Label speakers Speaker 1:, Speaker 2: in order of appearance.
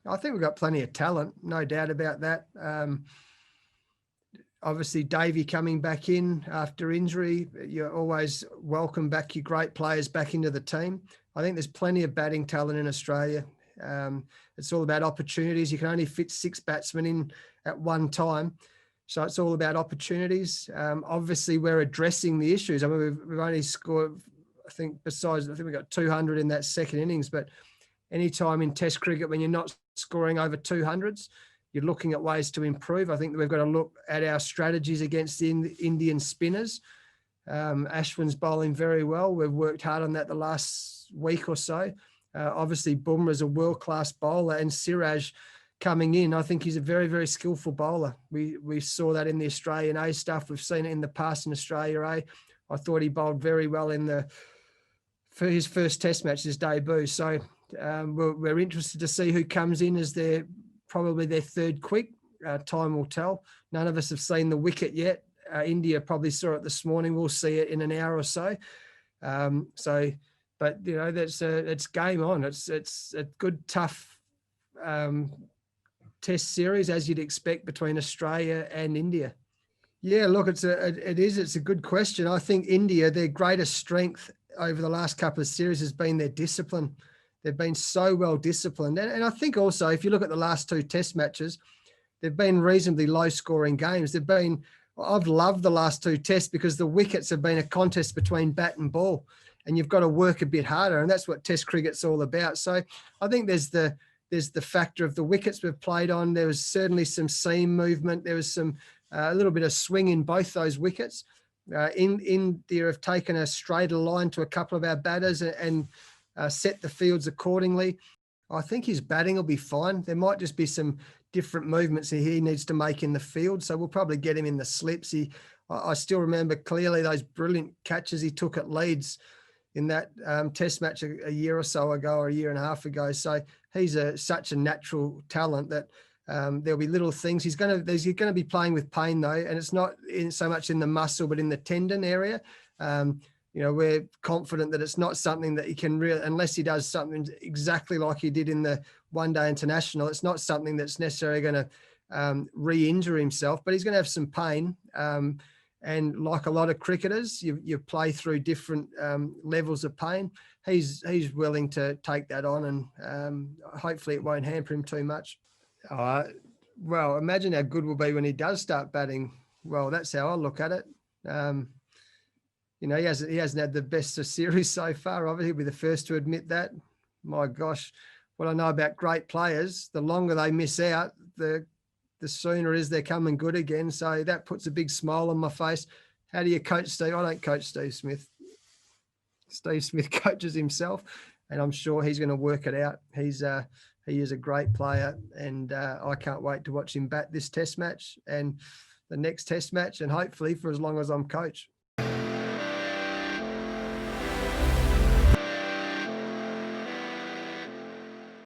Speaker 1: I think we've got plenty of talent, no doubt about that. Obviously, Davey coming back in after injury, you're always welcome back your great players back into the team. I think there's plenty of batting talent in Australia. It's all about opportunities. You can only fit 6 batsmen in at one time. So it's all about opportunities. Obviously, we're addressing the issues. I mean, we've only scored, I think we got 200 in that second innings, but any time in Test cricket when you're not scoring over 200s, you're looking at ways to improve. I think that we've got to look at our strategies against the Indian spinners. Ashwin's bowling very well. We've worked hard on that the last week or so. Obviously, Bumrah's a world-class bowler, and Siraj coming in, I think he's a very, very skillful bowler. We saw that in the Australian A stuff. We've seen it in the past in Australia A. I thought he bowled very well for his first Test match, his debut. So we're interested to see who comes in as probably their third quick. Time will tell. None of us have seen the wicket yet. India probably saw it this morning. We'll see it in an hour or so. But you know, it's game on. It's a good, tough Test series, as you'd expect, between Australia and India. Yeah, look, it's a good question. I think India, their greatest strength over the last couple of series has been their discipline. They've been so well disciplined. And I think also, if you look at the last 2 Test matches, they've been reasonably low scoring games. I've loved the last 2 Tests because the wickets have been a contest between bat and ball, and you've got to work a bit harder. And that's what Test cricket's all about. So I think there's the factor of the wickets we've played on. There was certainly some seam movement. There was a little bit of swing in both those wickets. India have taken a straighter line to a couple of our batters and set the fields accordingly. I think his batting will be fine. There might just be some different movements he needs to make in the field. So we'll probably get him in the slips. I still remember clearly those brilliant catches he took at Leeds in that Test match a year or so ago, or a year and a half ago. So he's such a natural talent that there'll be little things. He's going to be playing with pain though, and it's not so much in the muscle, but in the tendon area. You know, we're confident that it's not something that he can really, unless he does something exactly like he did in the one-day international, it's not something that's necessarily going to re-injure himself, but he's going to have some pain. And like a lot of cricketers, you play through different levels of pain. He's willing to take that on, and hopefully it won't hamper him too much. Well, imagine how good we'll be when he does start batting. Well, that's how I look at it. You know, he hasn't had the best of series so far. Obviously, he'll be the first to admit that. My gosh, what I know about great players, the longer they miss out, the sooner it is they're coming good again. So that puts a big smile on my face. How do you coach Steve? I don't coach Steve Smith. Steve Smith coaches himself, and I'm sure he's going to work it out. He is a great player, and I can't wait to watch him bat this Test match and the next Test match, and hopefully for as long as I'm coach.